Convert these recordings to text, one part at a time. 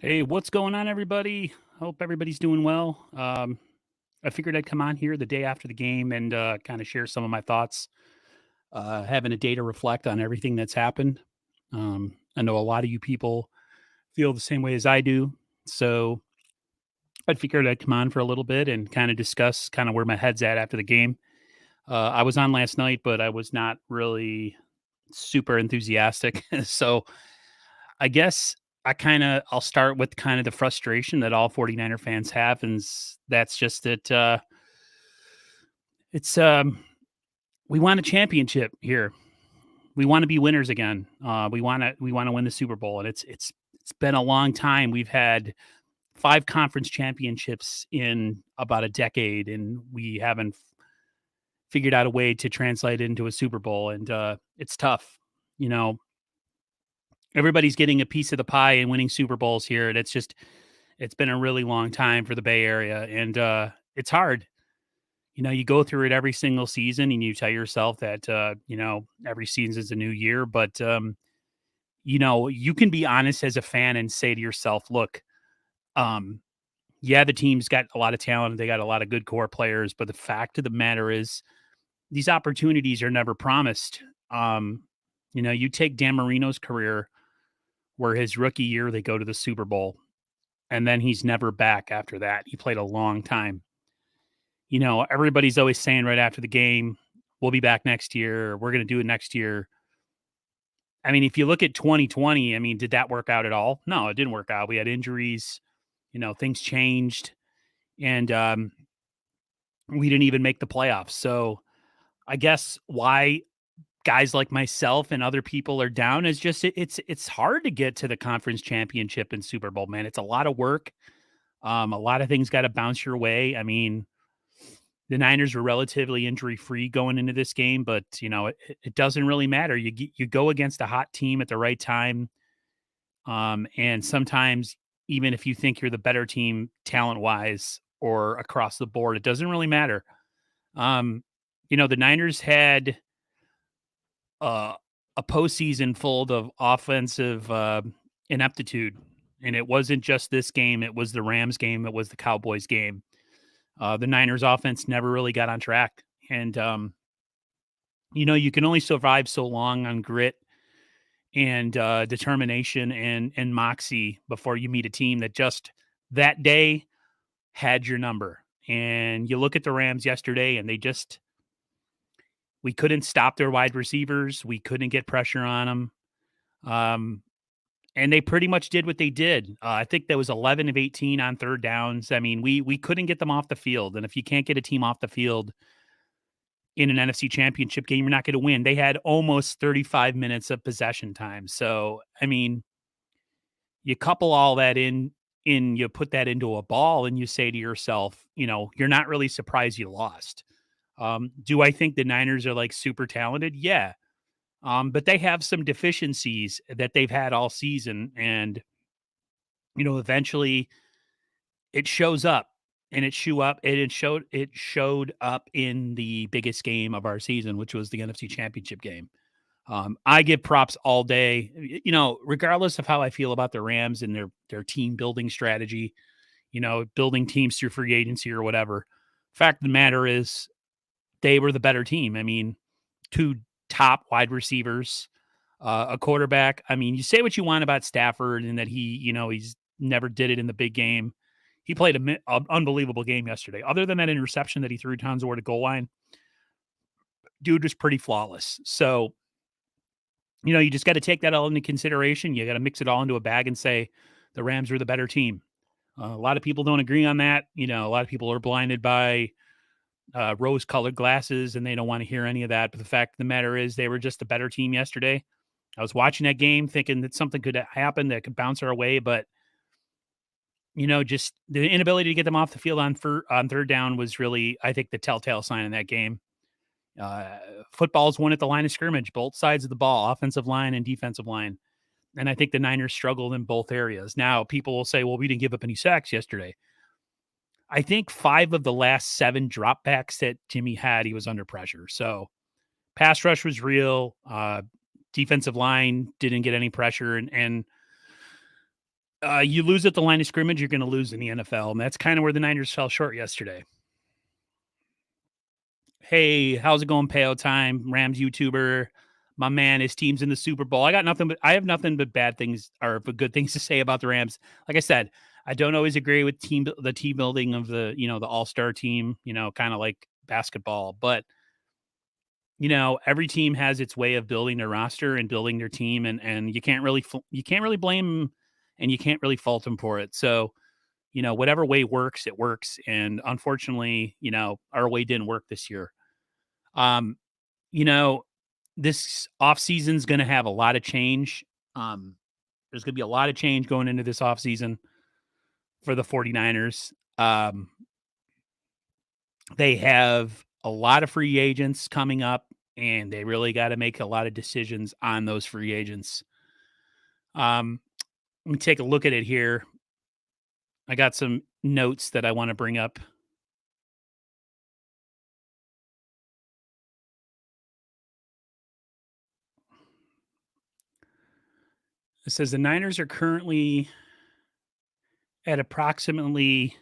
Hey, what's going on, everybody? Hope everybody's doing well. I figured I'd come on here the day after the game and kind of share some of my thoughts, having a day to reflect on everything that's happened. I know a lot of you people feel the same way as I do. So I figured I'd come on for a little bit and kind of discuss kind of where my head's at after the game. I was on last night, but I was not really super enthusiastic. So I guess I'll start with kind of the frustration that all 49er fans have, and that's just that it's we want a championship here. We want to be winners again. We want to win the Super Bowl, and it's been a long time. We've had 5 conference championships in about a decade, and we haven't figured out a way to translate it into a Super Bowl, and it's tough. You know, everybody's getting a piece of the pie and winning Super Bowls here, and it's been a really long time for the Bay Area, and it's hard. You go through it every single season, and you tell yourself that every season is a new year. But you can be honest as a fan and say to yourself, "Look, um, yeah, the team's got a lot of talent, they got a lot of good core players, but the fact of the matter is, these opportunities are never promised." You take Dan Marino's career, where his rookie year they go to the Super Bowl, and then he's never back after that. He played a long time. Everybody's always saying right after the game, we'll be back next year. Or we're going to do it next year. I mean, if you look at 2020, I mean, did that work out at all? No, it didn't work out. We had injuries, things changed, and we didn't even make the playoffs. So I guess why guys like myself and other people are down is just it's hard to get to the conference championship and Super Bowl, man. It's a lot of work. A lot of things got to bounce your way. I mean, the Niners were relatively injury free going into this game, but it doesn't really matter. You go against a hot team at the right time, and sometimes even if you think you're the better team talent wise or across the board, it doesn't really matter. The Niners had uh, a postseason full of offensive ineptitude, and it wasn't just this game; it was the Rams game, it was the Cowboys game. The Niners offense never really got on track. And, you can only survive so long on grit and determination and moxie before you meet a team that just that day had your number. And you look at the Rams yesterday and we couldn't stop their wide receivers. We couldn't get pressure on them. And they pretty much did what they did. I think that was 11 of 18 on third downs. I mean, we couldn't get them off the field. And if you can't get a team off the field in an NFC championship game, you're not going to win. They had almost 35 minutes of possession time. So, I mean, you couple all that you put that into a ball and you say to yourself, you're not really surprised you lost. Do I think the Niners are like super talented? Yeah. But they have some deficiencies that they've had all season. And, eventually it shows up and it showed up in the biggest game of our season, which was the NFC Championship game. I give props all day, regardless of how I feel about the Rams and their team building strategy, building teams through free agency or whatever. Fact of the matter is they were the better team. I mean, 2 top wide receivers, a quarterback. I mean, you say what you want about Stafford and that he's never did it in the big game. He played an unbelievable game yesterday. Other than that interception that he threw tons of the goal line, dude was pretty flawless. So, you just got to take that all into consideration. You got to mix it all into a bag and say the Rams are the better team. A lot of people don't agree on that. A lot of people are blinded by rose-colored glasses and they don't want to hear any of that. But the fact of the matter is they were just a better team yesterday. I was watching that game thinking that something could happen that could bounce our way, but just the inability to get them off the field on third down was really, I think, the telltale sign in that game. Football's won at the line of scrimmage, both sides of the ball, offensive line and defensive line. And I think the Niners struggled in both areas. Now, people will say, well, we didn't give up any sacks yesterday. I think 5 of the last 7 dropbacks that Jimmy had, he was under pressure. So pass rush was real. Defensive line didn't get any pressure. And You lose at the line of scrimmage, you're going to lose in the NFL, and that's kind of where the Niners fell short yesterday. Hey, how's it going, Pale Time? Rams YouTuber, my man. His team's in the Super Bowl. I have nothing but bad things or but good things to say about the Rams. Like I said, I don't always agree with the team building of the All-Star team. Kind of like basketball, but every team has its way of building their roster and building their team, and you can't really blame them, and you can't really fault them for it. So whatever way works, it works. And unfortunately, our way didn't work this year. Um, you know, this offseason is going to have a lot of change. There's going to be a lot of change going into this offseason for the 49ers. They have a lot of free agents coming up, and they really got to make a lot of decisions on those free agents. Let me take a look at it here. I got some notes that I want to bring up. It says the Niners are currently at approximately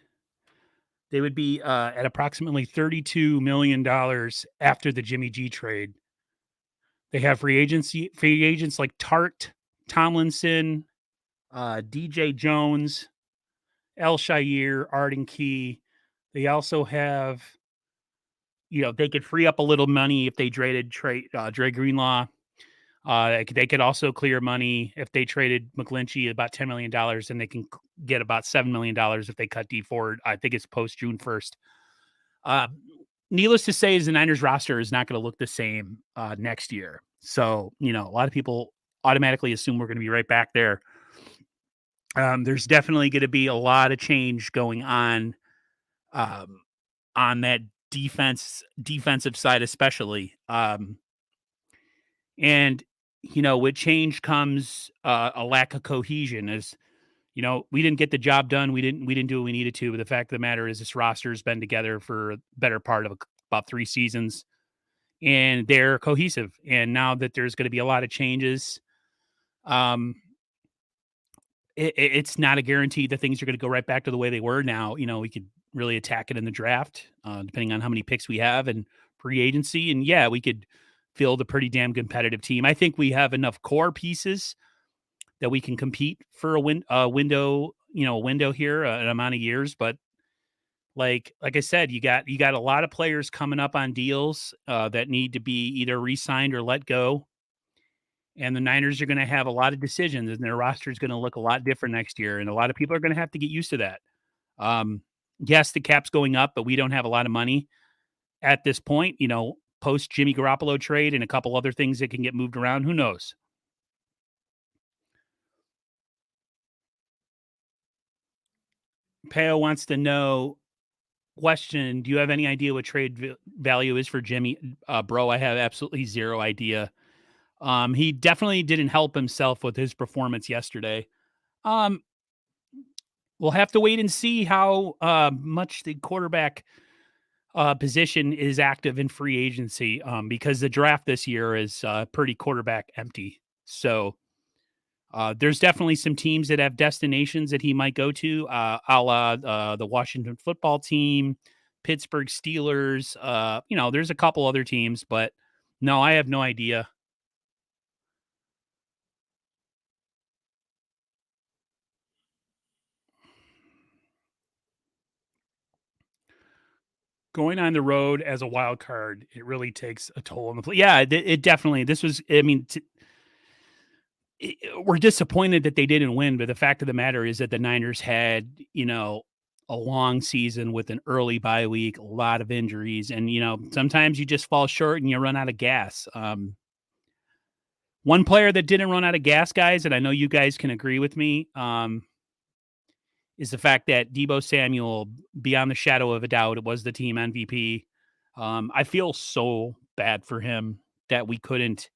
they would be at approximately $32 million after the Jimmy G trade. They have free agents like Tart, Tomlinson, DJ Jones, El Shair, Arden Key. They also have, they could free up a little money if they traded Dre Greenlaw. They could also clear money if they traded McGlinchey about $10 million, and they can get about $7 million if they cut D Ford. I think it's post June 1st. Needless to say, is the Niners roster is not going to look the same next year. So, a lot of people automatically assume we're going to be right back there. There's definitely going to be a lot of change going on that defensive side, especially. And with change comes a lack of cohesion. As we didn't get the job done. We didn't do what we needed to. But the fact of the matter is, this roster has been together for a better part of about 3 seasons, and they're cohesive. And now that there's going to be a lot of changes, it's not a guarantee that things are going to go right back to the way they were. Now, we could really attack it in the draft, depending on how many picks we have and free agency. And yeah, we could field a pretty damn competitive team. I think we have enough core pieces that we can compete for a window here, an amount of years. But like I said, you got a lot of players coming up on deals that need to be either re-signed or let go. And the Niners are going to have a lot of decisions, and their roster is going to look a lot different next year. And a lot of people are going to have to get used to that. Yes, the cap's going up, but we don't have a lot of money at this point, post Jimmy Garoppolo trade and a couple other things that can get moved around. Who knows? Peo wants to know, question, do you have any idea what trade value is for Jimmy? Bro, I have absolutely zero idea. He definitely didn't help himself with his performance yesterday. We'll have to wait and see how much the quarterback position is active in free agency, because the draft this year is pretty quarterback empty. So there's definitely some teams that have destinations that he might go to, a la the Washington football team, Pittsburgh Steelers. There's a couple other teams, but no, I have no idea. Going on the road as a wild card, it really takes a toll on the play. Yeah, it definitely. This was, I mean, we're disappointed that they didn't win, but the fact of the matter is that the Niners had, a long season with an early bye week, a lot of injuries, and sometimes you just fall short and you run out of gas. One player that didn't run out of gas, guys, and I know you guys can agree with me, is the fact that Deebo Samuel, beyond the shadow of a doubt, it was the team MVP. I feel so bad for him that we couldn't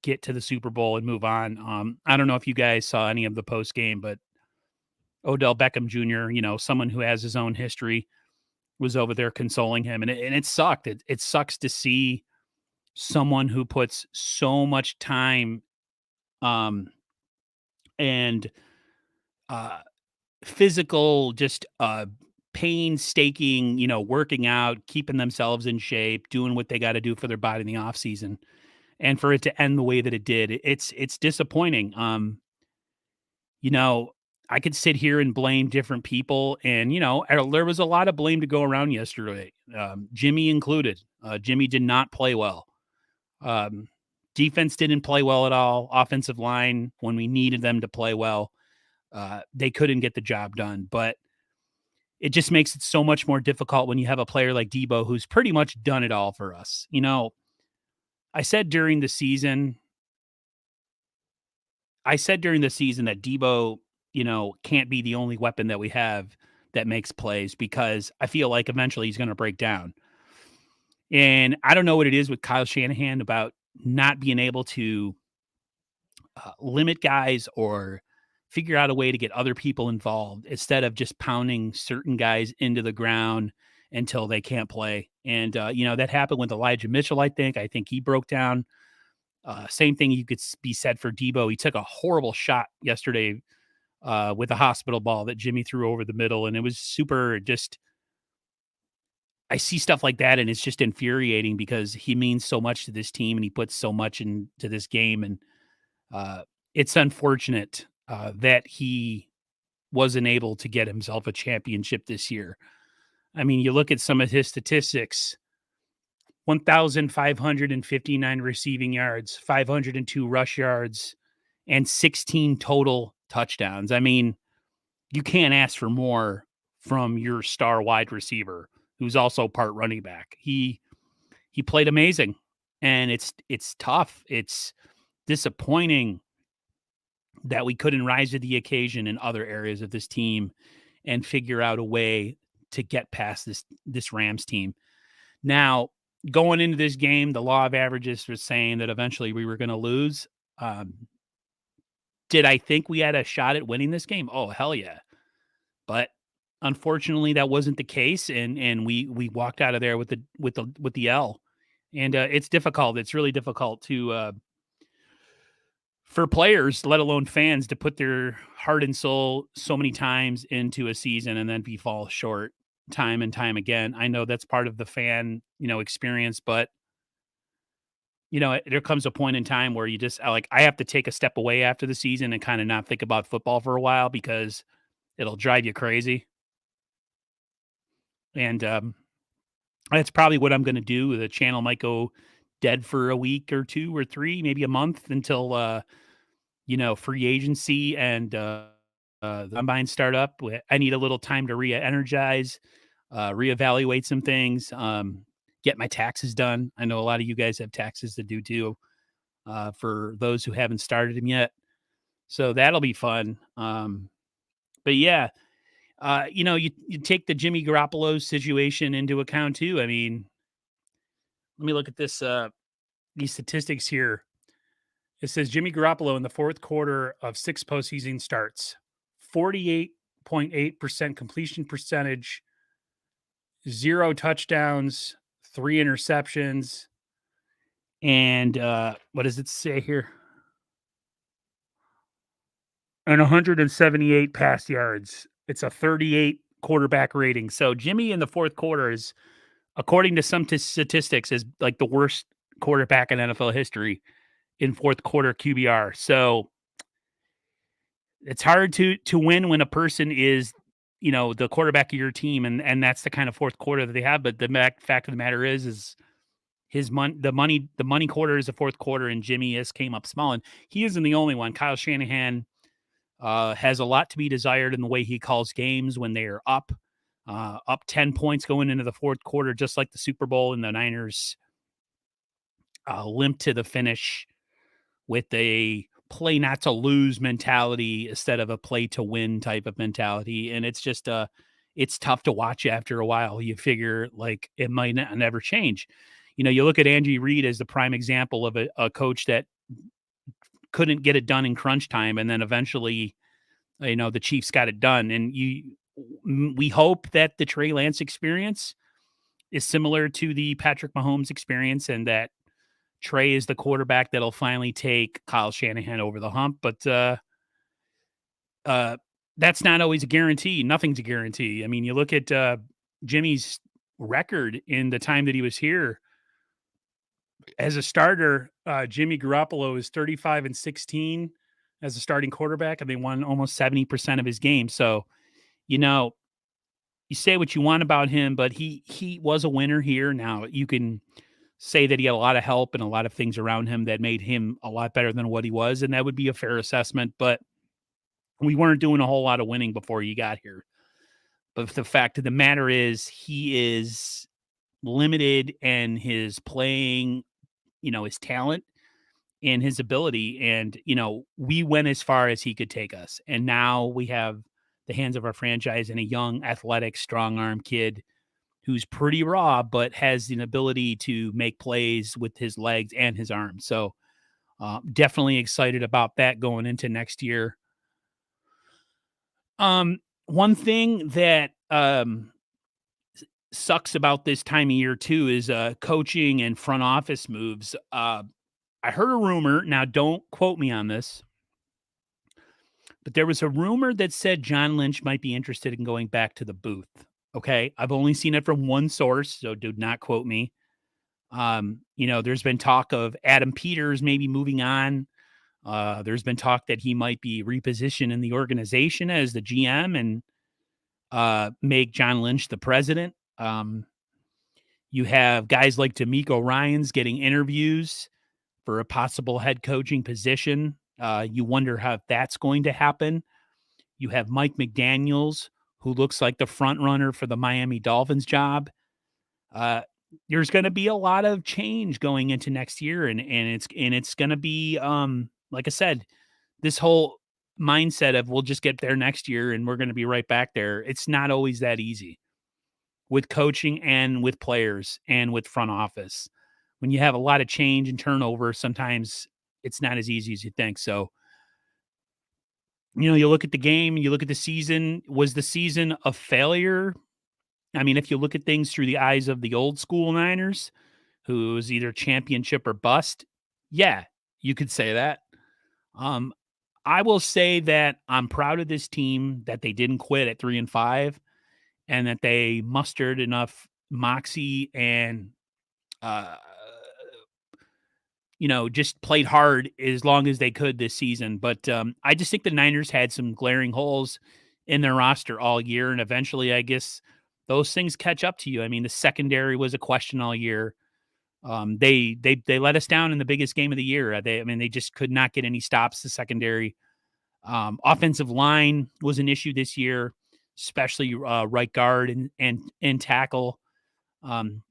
get to the Super Bowl and move on. I don't know if you guys saw any of the post game, but Odell Beckham Jr., someone who has his own history, was over there consoling him, and it sucked. It sucks to see someone who puts so much time and uh, physical, just painstaking, working out, keeping themselves in shape, doing what they got to do for their body in the off season, and for it to end the way that it did, it's disappointing. You know, I could sit here and blame different people, and there was a lot of blame to go around yesterday, Jimmy included. Jimmy did not play well. Um, Defense didn't play well at all. Offensive line, when we needed them to play well, they couldn't get the job done. But it just makes it so much more difficult when you have a player like Deebo who's pretty much done it all for us. I said during the season, that Deebo, can't be the only weapon that we have that makes plays, because I feel like eventually he's going to break down. And I don't know what it is with Kyle Shanahan about not being able to limit guys or figure out a way to get other people involved instead of just pounding certain guys into the ground until they can't play. And, that happened with Elijah Mitchell, I think. I think he broke down. Same thing you could be said for Deebo. He took a horrible shot yesterday with a hospital ball that Jimmy threw over the middle. And it was super just, I see stuff like that and it's just infuriating because he means so much to this team and he puts so much into this game. And it's unfortunate that he wasn't able to get himself a championship this year. I mean, you look at some of his statistics: 1,559 receiving yards, 502 rush yards, and 16 total touchdowns. I mean, you can't ask for more from your star wide receiver, who's also part running back. He played amazing, and it's tough. It's disappointing that we couldn't rise to the occasion in other areas of this team and figure out a way to get past this Rams team. Now, going into this game, the law of averages was saying that eventually we were going to lose. Did I think we had a shot at winning this game? Oh, hell yeah. But unfortunately that wasn't the case, and we walked out of there with the L. And it's difficult. It's really difficult to for players, let alone fans, to put their heart and soul so many times into a season and then be fall short time and time again. I know that's part of the fan, experience, but there comes a point in time where you just I have to take a step away after the season and kind of not think about football for a while because it'll drive you crazy. And that's probably what I'm going to do. The channel might go dead for a week or two or three, maybe a month until free agency and the combine start up. I need a little time to re-energize, reevaluate some things, get my taxes done. I know a lot of you guys have taxes to do too, for those who haven't started them yet. So that'll be fun. But yeah, you take the Jimmy Garoppolo situation into account too. I mean, let me look at these statistics here. It says Jimmy Garoppolo in the fourth quarter of 6 postseason starts, 48.8% completion percentage, 0 touchdowns, 3 interceptions, and what does it say here? And 178 pass yards. It's a 38 quarterback rating. So Jimmy in the fourth quarter is, according to some statistics, is like the worst quarterback in NFL history in fourth quarter QBR. So it's hard to win when a person is, the quarterback of your team, and that's the kind of fourth quarter that they have. But the fact of the matter is the money quarter is the fourth quarter, and Jimmy came up small, and he isn't the only one. Kyle Shanahan has a lot to be desired in the way he calls games when they are up 10 points going into the fourth quarter, just like the Super Bowl, and the Niners limped to the finish with a play not to lose mentality instead of a play to win type of mentality. And it's just it's tough to watch after a while. You figure like it might never change. You look at Andy Reid as the prime example of a coach that couldn't get it done in crunch time, and then eventually, the Chiefs got it done. And we hope that the Trey Lance experience is similar to the Patrick Mahomes experience, and that Trey is the quarterback that'll finally take Kyle Shanahan over the hump. But that's not always a guarantee. Nothing's a guarantee. I mean, you look at Jimmy's record in the time that he was here as a starter. Jimmy Garoppolo is 35-16 as a starting quarterback, and they won almost 70% of his games. So, you know, you say what you want about him, but he was a winner here. Now you can say that he had a lot of help and a lot of things around him that made him a lot better than what he was, and that would be a fair assessment. But we weren't doing a whole lot of winning before he got here. But the fact of the matter is, he is limited in his playing, his talent and his ability. And, we went as far as he could take us. And now we have the hands of our franchise and a young, athletic, strong arm kid who's pretty raw, but has an ability to make plays with his legs and his arms. So definitely excited about that going into next year. One thing that sucks about this time of year too is coaching and front office moves. I heard a rumor. Now, don't quote me on this, but there was a rumor that said John Lynch might be interested in going back to the booth. Okay, I've only seen it from one source, so do not quote me. There's been talk of Adam Peters maybe moving on. There's been talk that he might be repositioned in the organization as the GM and make John Lynch the president. You have guys like D'Amico Ryans getting interviews for a possible head coaching position. You wonder how that's going to happen. You have Mike McDaniels, who looks like the front runner for the Miami Dolphins job. There's going to be a lot of change going into next year, and it's going to be like I said, this whole mindset of we'll just get there next year and we're going to be right back there. It's not always that easy with coaching and with players and with front office. When you have a lot of change and turnover, sometimes it's not as easy as you think. So, you look at the game, you look at the season. Was the season a failure? I mean, if you look at things through the eyes of the old school Niners, who was either championship or bust, yeah, you could say that. I will say that I'm proud of this team that they didn't quit at 3-5 and that they mustered enough moxie and, just played hard as long as they could this season. But I just think the Niners had some glaring holes in their roster all year. And eventually, I guess those things catch up to you. I mean, the secondary was a question all year. They let us down in the biggest game of the year. They just could not get any stops. The secondary, offensive line was an issue this year, especially right guard and tackle, and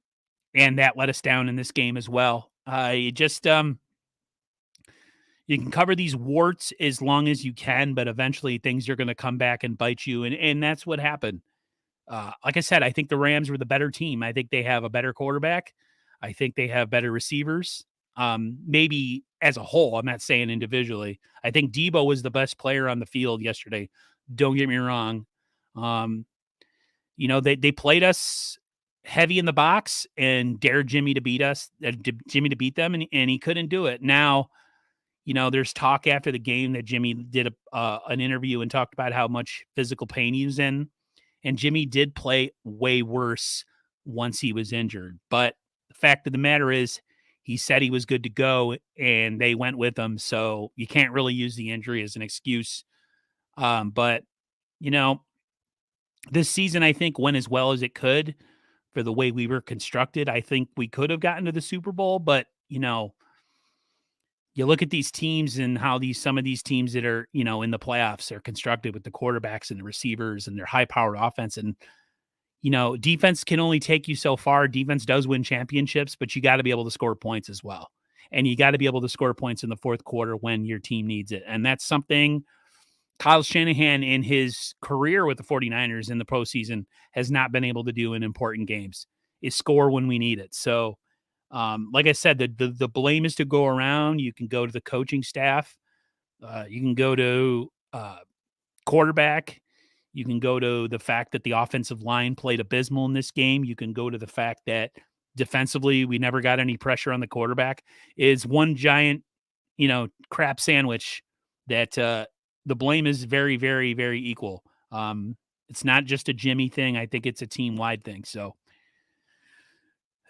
that let us down in this game as well. You can cover these warts as long as you can, but eventually things are going to come back and bite you, and that's what happened. Like I said, I think the Rams were the better team. I think they have a better quarterback. I think they have better receivers. Maybe as a whole, I'm not saying individually. I think Deebo was the best player on the field yesterday. Don't get me wrong. They played us heavy in the box and dared Jimmy to beat us, Jimmy to beat them, and he couldn't do it. Now, there's talk after the game that Jimmy did an interview and talked about how much physical pain he was in. And Jimmy did play way worse once he was injured. But the fact of the matter is, he said he was good to go, and they went with him. So you can't really use the injury as an excuse. But, this season, I think, went as well as it could for the way we were constructed. I think we could have gotten to the Super Bowl, but, you look at these teams and how some of these teams that are, in the playoffs are constructed with the quarterbacks and the receivers and their high-powered offense. And, defense can only take you so far. Defense does win championships, but you got to be able to score points as well. And you got to be able to score points in the fourth quarter when your team needs it. And that's something Kyle Shanahan in his career with the 49ers in the postseason has not been able to do in important games, is score when we need it. So, like I said, the blame is to go around. You can go to the coaching staff. You can go to quarterback. You can go to the fact that the offensive line played abysmal in this game. You can go to the fact that defensively we never got any pressure on the quarterback. Is one giant, crap sandwich that the blame is very, very, very equal. It's not just a Jimmy thing. I think it's a team wide thing. So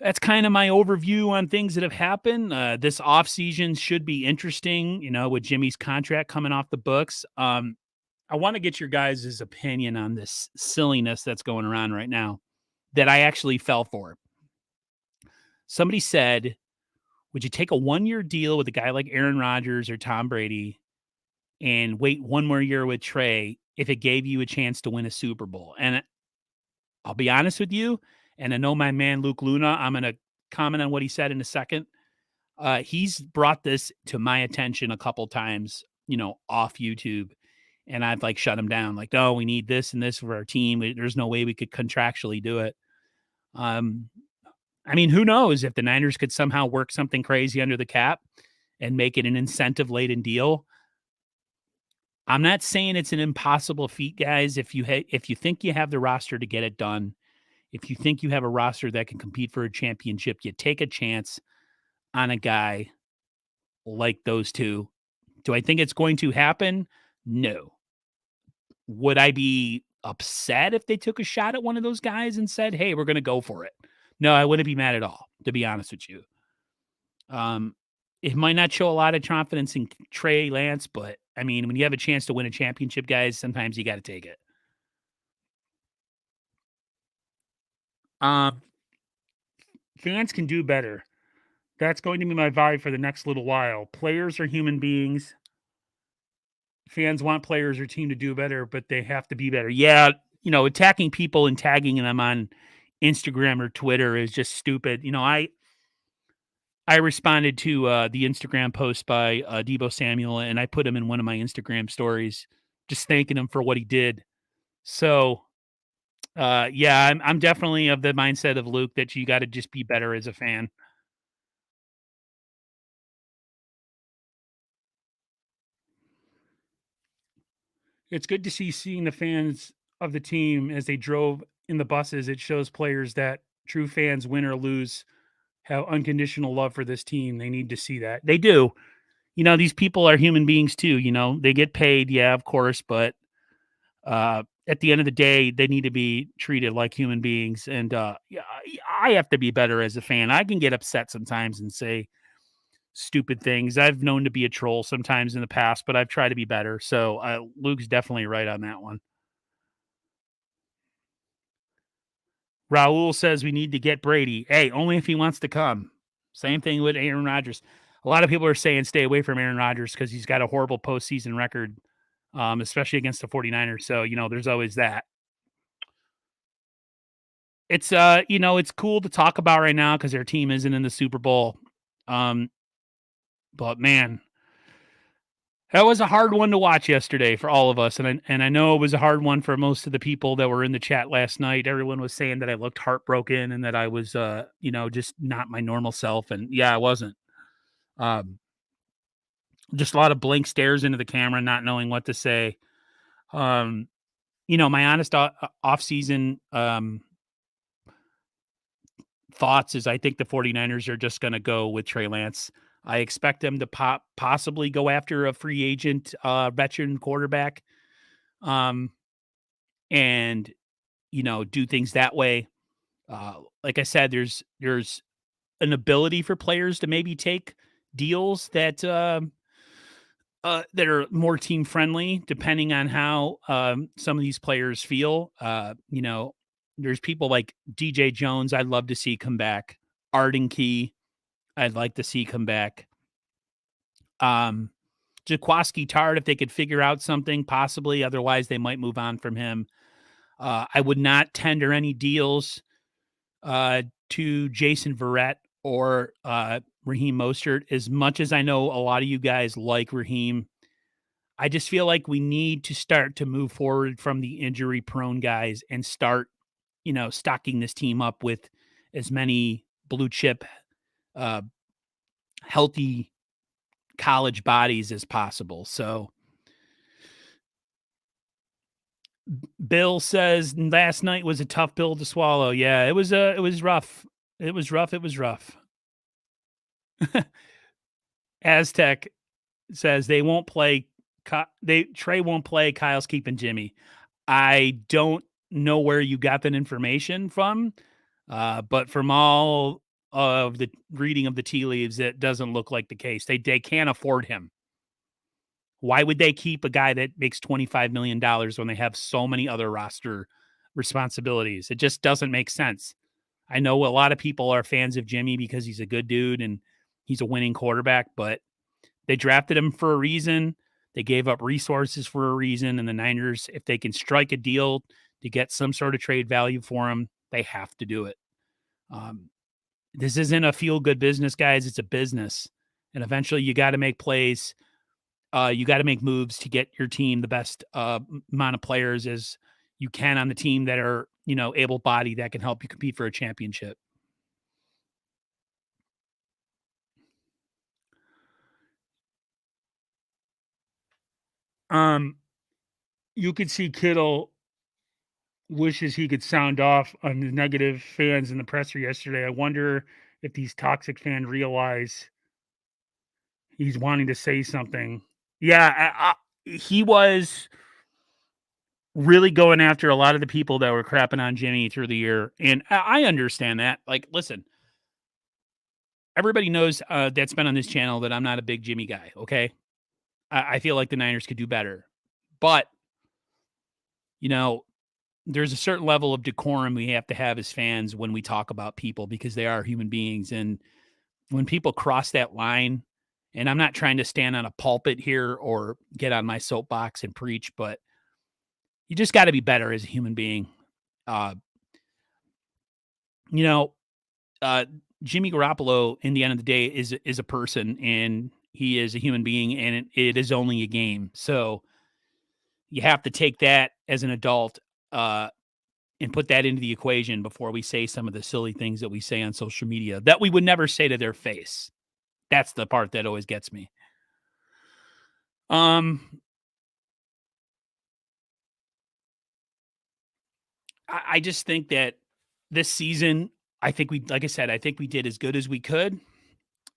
that's kind of my overview on things that have happened. This offseason should be interesting, with Jimmy's contract coming off the books. I want to get your guys' opinion on this silliness that's going around right now that I actually fell for. Somebody said, would you take a 1-year deal with a guy like Aaron Rodgers or Tom Brady and wait 1 more year with Trey if it gave you a chance to win a Super Bowl? And I'll be honest with you, and I know my man Luke Luna, I'm going to comment on what he said in a second. He's brought this to my attention a couple times, off YouTube, and I've shut him down. No, we need this and this for our team. There's no way we could contractually do it. I mean, who knows if the Niners could somehow work something crazy under the cap and make it an incentive-laden deal. I'm not saying it's an impossible feat, guys. If you think you have the roster to get it done, if you think you have a roster that can compete for a championship, you take a chance on a guy like those two. Do I think it's going to happen? No. Would I be upset if they took a shot at one of those guys and said, hey, we're going to go for it? No, I wouldn't be mad at all, to be honest with you. It might not show a lot of confidence in Trey Lance, but I mean, when you have a chance to win a championship, guys, sometimes you got to take it. Fans can do better. That's going to be my vibe for the next little while. Players are human beings. Fans want players or team to do better, but they have to be better. Yeah, attacking people and tagging them on Instagram or Twitter is just stupid. I responded to the Instagram post by Deebo Samuel, and I put him in one of my Instagram stories, just thanking him for what he did. So, yeah, I'm definitely of the mindset of Luke that you got to just be better as a fan. It's good to seeing the fans of the team as they drove in the buses. It shows players that true fans, win or lose, have unconditional love for this team. They need to see that. They do. These people are human beings too. They get paid, yeah, of course, but at the end of the day, they need to be treated like human beings. And yeah, I have to be better as a fan. I can get upset sometimes and say stupid things. I've known to be a troll sometimes in the past, but I've tried to be better. So Luke's definitely right on that one. Raul says we need to get Brady. Hey, only if he wants to come. Same thing with Aaron Rodgers. A lot of people are saying stay away from Aaron Rodgers because he's got a horrible postseason record, especially against the 49ers. So, there's always that. It's, it's cool to talk about right now because their team isn't in the Super Bowl. But man, that was a hard one to watch yesterday for all of us. And I know it was a hard one for most of the people that were in the chat last night. Everyone was saying that I looked heartbroken and that I was, just not my normal self. And yeah, I wasn't. Just a lot of blank stares into the camera, not knowing what to say. My honest off-season thoughts is I think the 49ers are just going to go with Trey Lance. I expect them to possibly go after a free agent veteran quarterback and, do things that way. Like I said, there's an ability for players to maybe take deals that are more team friendly, depending on how some of these players feel. There's people like DJ Jones I'd love to see come back. Arden Key, I'd like to see come back. Jaquaski Tard, if they could figure out something, possibly. Otherwise, they might move on from him. I would not tender any deals to Jason Verrett or Raheem Mostert. As much as I know a lot of you guys like Raheem, I just feel like we need to start to move forward from the injury-prone guys and start, stocking this team up with as many blue chip, healthy college bodies as possible. So Bill says last night was a tough pill to swallow. Yeah, it was rough. It was rough. Aztec says they won't play Trey won't play. Kyle's keeping Jimmy. I don't know where you got that information from, but from all of the reading of the tea leaves, it doesn't look like the case. They can't afford him. Why would they keep a guy that makes $25 million when they have so many other roster responsibilities? It just doesn't make sense. I know a lot of people are fans of Jimmy because he's a good dude and he's a winning quarterback, but they drafted him for a reason. They gave up resources for a reason. And the Niners, if they can strike a deal to get some sort of trade value for him, they have to do it. This isn't a feel-good business, guys. It's a business. And eventually you got to make plays. You got to make moves to get your team the best amount of players as you can on the team that are, able-bodied that can help you compete for a championship. You could see Kittle wishes he could sound off on the negative fans in the presser yesterday. I wonder if these toxic fans realize he's wanting to say something. Yeah, he was really going after a lot of the people that were crapping on Jimmy through the year. And I understand that. Like, listen, everybody knows that's been on this channel that I'm not a big Jimmy guy, okay? I feel like the Niners could do better. But, there's a certain level of decorum we have to have as fans when we talk about people because they are human beings. And when people cross that line, and I'm not trying to stand on a pulpit here or get on my soapbox and preach, but you just got to be better as a human being. Jimmy Garoppolo, in the end of the day, is a person, and he is a human being, and it is only a game. So you have to take that as an adult and put that into the equation before we say some of the silly things that we say on social media that we would never say to their face. That's the part that always gets me. I just think that this season, I think we did as good as we could.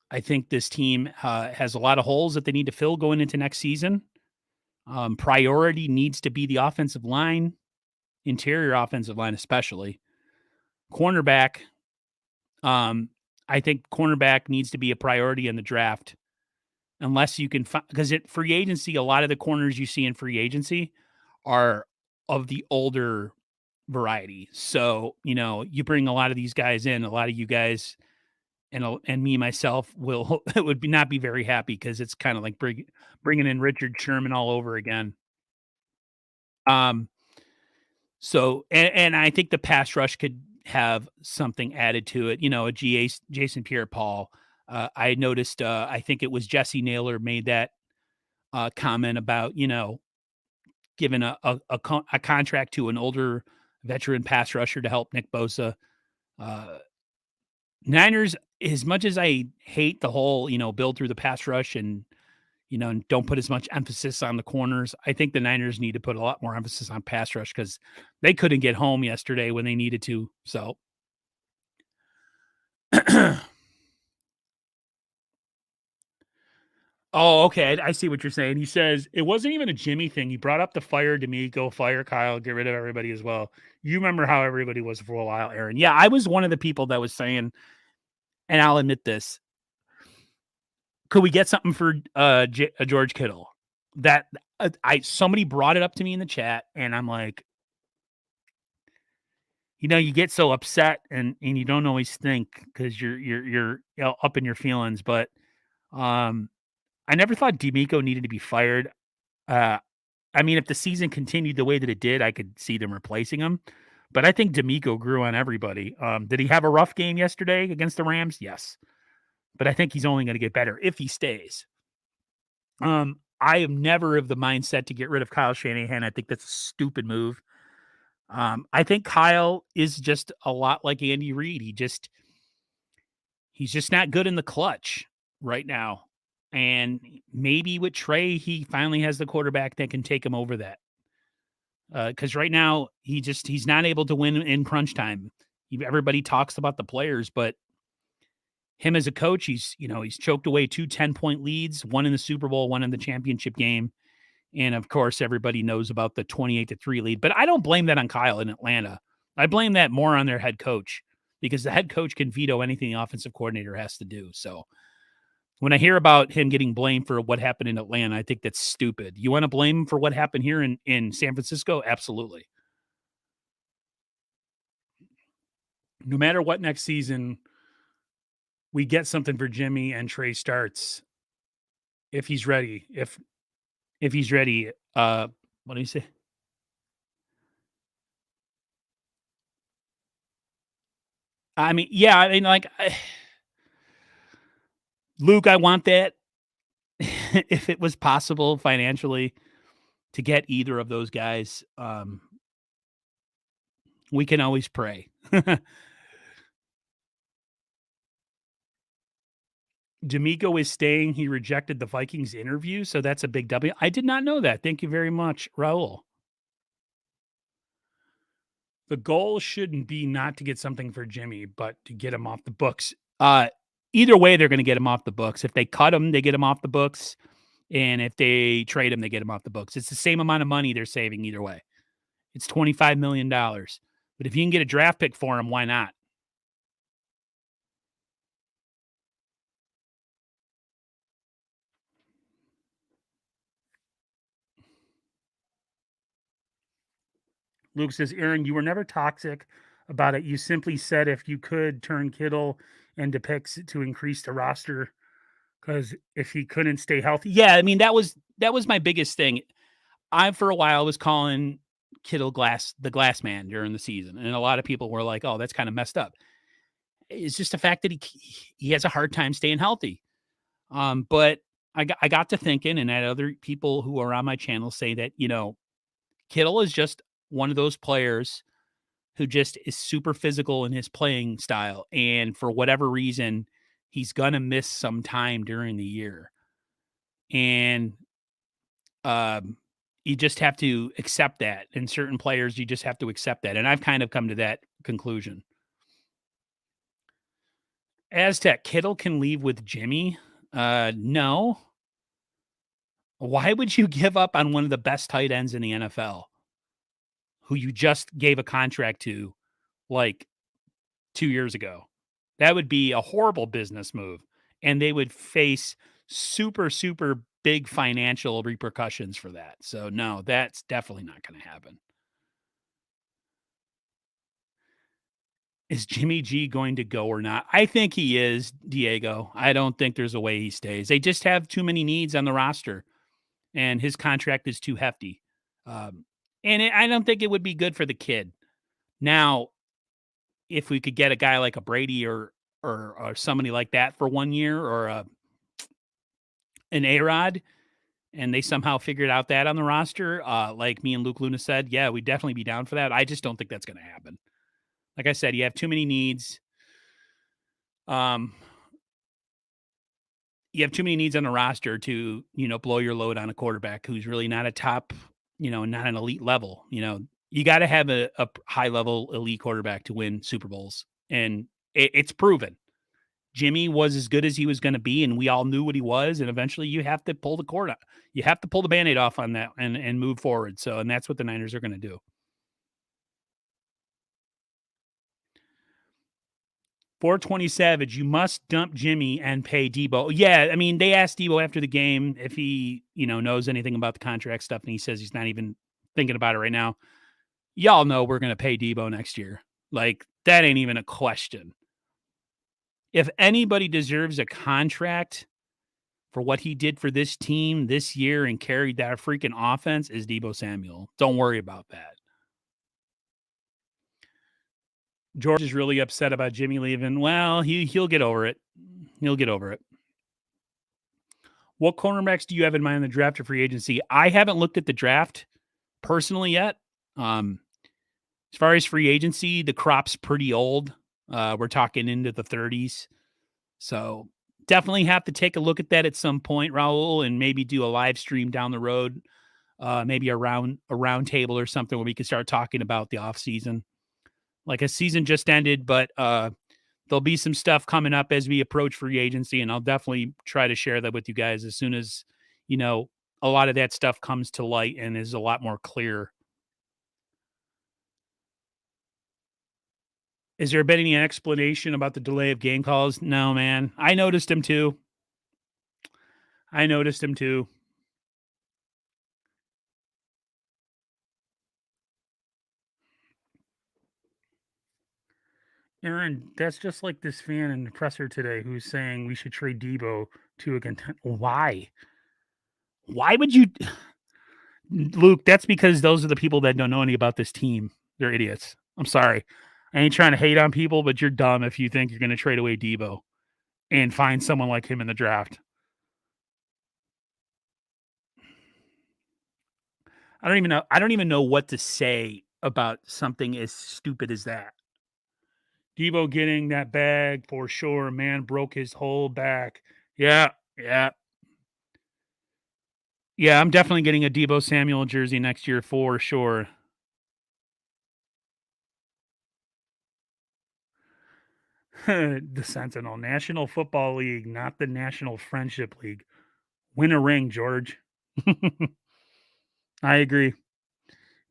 I think this team has a lot of holes that they need to fill going into next season. Priority needs to be the offensive line, interior offensive line especially. Cornerback, I think cornerback needs to be a priority in the draft unless you can find, because at free agency, a lot of the corners you see in free agency are of the older variety. So, you bring a lot of these guys in, a lot of you guys and me, myself would not be very happy because it's kind of like bringing in Richard Sherman all over again. So, and I think the pass rush could have something added to it, a Jason Pierre-Paul. I noticed, I think it was Jesse Naylor made that comment about, giving a contract to an older veteran pass rusher to help Nick Bosa. Niners, as much as I hate the whole, build through the pass rush and, don't put as much emphasis on the corners, I think the Niners need to put a lot more emphasis on pass rush because they couldn't get home yesterday when they needed to. So. Oh, okay. I see what you're saying. He says it wasn't even a Jimmy thing. He brought up the fire D'Amico, fire Kyle, get rid of everybody as well. You remember how everybody was for a while, Aaron. Yeah, I was one of the people that was saying, and I'll admit this, could we get something for George Kittle? That somebody brought it up to me in the chat, and I'm like, you get so upset and you don't always think because you're up in your feelings. But I never thought D'Amico needed to be fired. I mean, if the season continued the way that it did, I could see them replacing him. But I think D'Amico grew on everybody. Did he have a rough game yesterday against the Rams? Yes. But I think he's only going to get better if he stays. I am never of the mindset to get rid of Kyle Shanahan. I think that's a stupid move. I think Kyle is just a lot like Andy Reid. He's just not good in the clutch right now. And maybe with Trey, he finally has the quarterback that can take him over that. Because right now he's not able to win in crunch time. Everybody talks about the players, but him as a coach, he's choked away 2 10-point leads, one in the Super Bowl, one in the championship game. And of course, everybody knows about the 28-3 lead. But I don't blame that on Kyle in Atlanta. I blame that more on their head coach because the head coach can veto anything the offensive coordinator has to do. So when I hear about him getting blamed for what happened in Atlanta, I think that's stupid. You want to blame him for what happened here in San Francisco? Absolutely. No matter what next season, we get something for Jimmy and Trey starts if he's ready. If he's ready, what do you say? I mean, yeah, I mean, like, Luke, I want that if it was possible financially to get either of those guys. We can always pray. D'Amico is staying. He rejected the Vikings interview, so that's a big W. I did not know that. Thank you very much, Raul. The goal shouldn't be not to get something for Jimmy, but to get him off the books. Either way, they're going to get him off the books. If they cut him, they get him off the books. And if they trade him, they get him off the books. It's the same amount of money they're saving either way. It's $25 million. But if you can get a draft pick for him, why not? Luke says, Aaron, you were never toxic about it. You simply said if you could turn Kittle into picks to increase the roster because if he couldn't stay healthy. Yeah, I mean, that was my biggest thing. I, for a while, was calling Kittle the glass man during the season. And a lot of people were like, oh, that's kind of messed up. It's just the fact that he has a hard time staying healthy. But I got to thinking, and I had other people who are on my channel say that, Kittle is just one of those players who just is super physical in his playing style. And for whatever reason, he's going to miss some time during the year. And you just have to accept that. And certain players, you just have to accept that. And I've kind of come to that conclusion. Aztec, Kittle can leave with Jimmy. No. Why would you give up on one of the best tight ends in the NFL who you just gave a contract to like 2 years ago? That would be a horrible business move, and they would face super, super big financial repercussions for that. So, no, that's definitely not going to happen. Is Jimmy G going to go or not? I think he is, Diego. I don't think there's a way he stays. They just have too many needs on the roster, and his contract is too hefty. I don't think it would be good for the kid. Now, if we could get a guy like a Brady or somebody like that for 1 year or an A-Rod, and they somehow figured out that on the roster, like me and Luke Luna said, yeah, we'd definitely be down for that. I just don't think that's going to happen. Like I said, you have too many needs. You have too many needs on the roster to, blow your load on a quarterback who's really not a top, not an elite level. You got to have a high level elite quarterback to win Super Bowls. And it's proven. Jimmy was as good as he was going to be, and we all knew what he was. And eventually you have to pull the cord out. You have to pull the Band-Aid off on that and move forward. So, and that's what the Niners are going to do. 420 Savage, you must dump Jimmy and pay Deebo. Yeah, I mean, they asked Deebo after the game if he, knows anything about the contract stuff, and he says he's not even thinking about it right now. Y'all know we're going to pay Deebo next year. Like, that ain't even a question. If anybody deserves a contract for what he did for this team this year and carried that freaking offense is Deebo Samuel. Don't worry about that. George is really upset about Jimmy leaving. Well, he'll get over it. He'll get over it. What cornerbacks do you have in mind in the draft or free agency? I haven't looked at the draft personally yet. As far as free agency, the crop's pretty old. We're talking into the 30s. So definitely have to take a look at that at some point, Raul, and maybe do a live stream down the road. Maybe a round table or something where we can start talking about the off season. Like a season just ended, but there'll be some stuff coming up as we approach free agency, and I'll definitely try to share that with you guys as soon as, a lot of that stuff comes to light and is a lot more clear. Is there been any explanation about the delay of game calls? No, man. I noticed him too. I noticed him too. Aaron, that's just like this fan in the presser today who's saying we should trade Deebo to a content. Why? Why would you, Luke? That's because those are the people that don't know any about this team. They're idiots. I'm sorry. I ain't trying to hate on people, but you're dumb if you think you're going to trade away Deebo and find someone like him in the draft. I don't even know what to say about something as stupid as that. Deebo getting that bag for sure. Man broke his whole back. Yeah, yeah. Yeah, I'm definitely getting a Deebo Samuel jersey next year for sure. The Sentinel, National Football League, not the National Friendship League. Win a ring, George. I agree.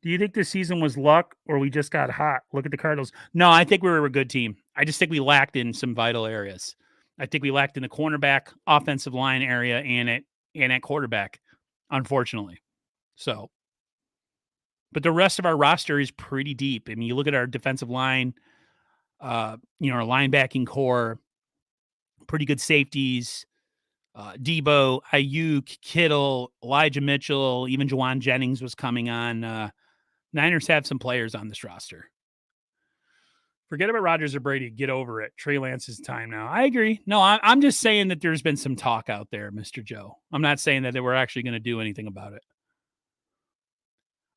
Do you think this season was luck or we just got hot? Look at the Cardinals. No, I think we were a good team. I just think we lacked in some vital areas. I think we lacked in the cornerback, offensive line area, and at quarterback, unfortunately. So, but the rest of our roster is pretty deep. I mean, you look at our defensive line, our linebacking core, pretty good safeties. Deebo, Ayuk, Kittle, Elijah Mitchell, even Juwan Jennings was coming on. Niners have some players on this roster. Forget about Rodgers or Brady. Get over it. Trey Lance's time now. I agree. No, I'm just saying that there's been some talk out there, Mr. Joe. I'm not saying that we're actually going to do anything about it.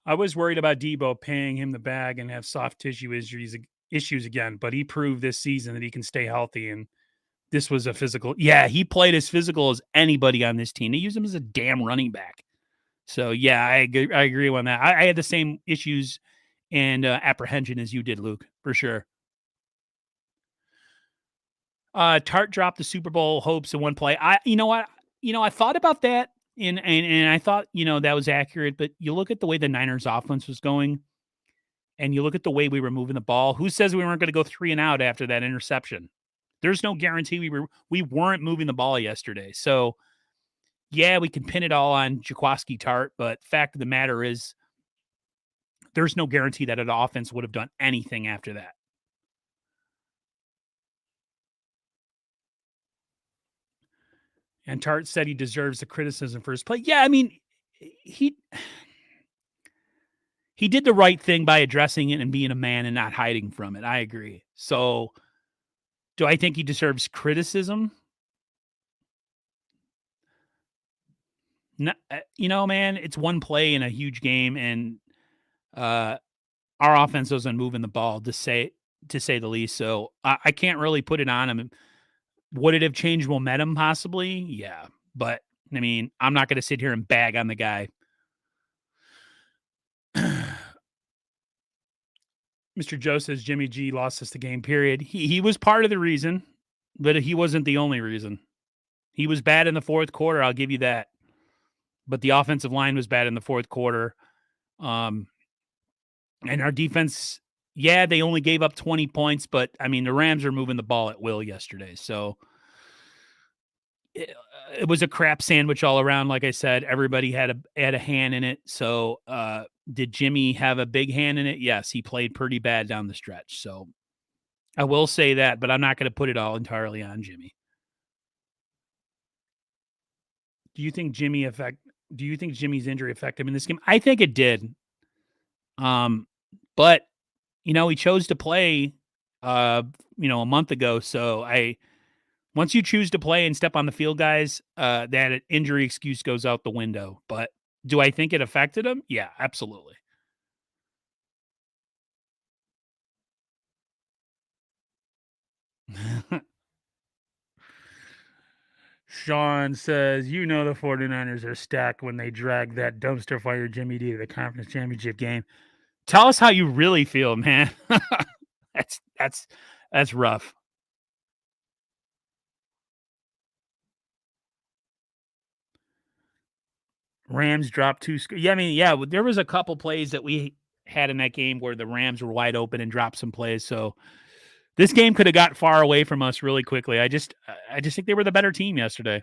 I was worried about Deebo paying him the bag and have soft tissue issues again, but he proved this season that he can stay healthy. And this was a physical. Yeah, he played as physical as anybody on this team. They used him as a damn running back. So yeah, I agree on that. I had the same issues and apprehension as you did, Luke, for sure. Tart dropped the Super Bowl hopes in one play. I thought about that and I thought, that was accurate, but you look at the way the Niners offense was going and you look at the way we were moving the ball. Who says we weren't going to go 3 and out after that interception? There's no guarantee we weren't moving the ball yesterday. So, yeah, we can pin it all on Jaquiski Tart, but fact of the matter is there's no guarantee that an offense would have done anything after that. And Tart said he deserves the criticism for his play. Yeah, I mean, he did the right thing by addressing it and being a man and not hiding from it. I agree. So, do I think he deserves criticism? No, man, it's one play in a huge game, and our offense wasn't moving the ball to say the least. So I can't really put it on him. Would it have changed momentum? Possibly, yeah. But I mean, I'm not going to sit here and bag on the guy. Mr. Joe says Jimmy G lost us the game, period. He was part of the reason, but he wasn't the only reason. He was bad in the fourth quarter, I'll give you that. But the offensive line was bad in the fourth quarter. And our defense, yeah, they only gave up 20 points, but I mean, the Rams are moving the ball at will yesterday. So it was a crap sandwich all around. Like I said, everybody had a hand in it. So, did Jimmy have a big hand in it? Yes, he played pretty bad down the stretch. So I will say that, but I'm not going to put it all entirely on Jimmy. Do you think Jimmy's injury affected him in this game? I think it did. But he chose to play a month ago. So once you choose to play and step on the field, guys, that injury excuse goes out the window. But do I think it affected him? Yeah, absolutely. Sean says, the 49ers are stacked when they drag that dumpster fire Jimmy D to the conference championship game. Tell us how you really feel, man. That's rough. Rams dropped yeah, I mean, yeah, there was a couple plays that we had in that game where the Rams were wide open and dropped some plays. So this game could have got far away from us really quickly. I just think they were the better team yesterday.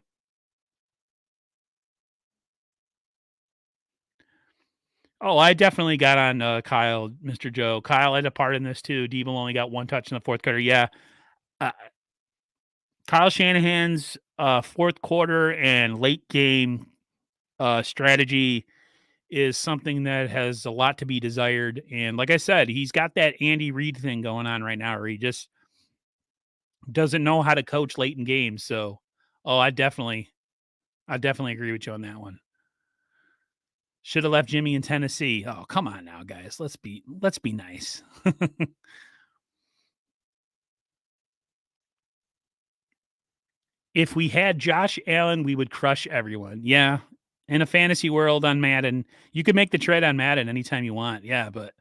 Oh, I definitely got on Kyle, Mr. Joe. Kyle had a part in this too. Deebo only got one touch in the fourth quarter. Yeah, uh, Kyle Shanahan's fourth quarter and late game strategy is something that has a lot to be desired. And like I said, he's got that Andy Reid thing going on right now, where he just doesn't know how to coach late in games. So, oh, I definitely agree with you on that one. Should have left Jimmy in Tennessee. Oh, come on now, guys. Let's be nice. If we had Josh Allen, we would crush everyone. Yeah. In a fantasy world on Madden, you could make the trade on Madden anytime you want. Yeah, but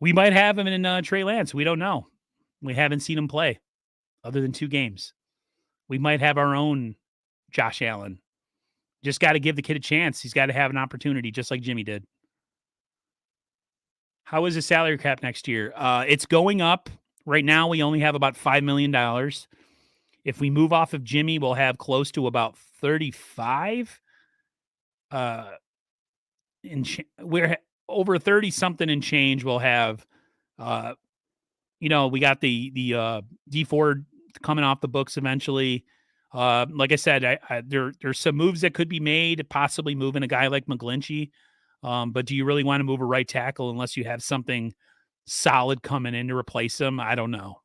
we might have him in Trey Lance. We don't know. We haven't seen him play other than 2 games. We might have our own Josh Allen. Just got to give the kid a chance. He's got to have an opportunity, just like Jimmy did. How is the salary cap next year? It's going up. Right now, we only have about $5 million. If we move off of Jimmy, we'll have close to about 35. Uh, we're over 30 something and change. We'll have, uh, we got the D Ford coming off the books eventually. Like I said, there's some moves that could be made, possibly moving a guy like McGlinchey. But do you really want to move a right tackle unless you have something solid coming in to replace him? I don't know.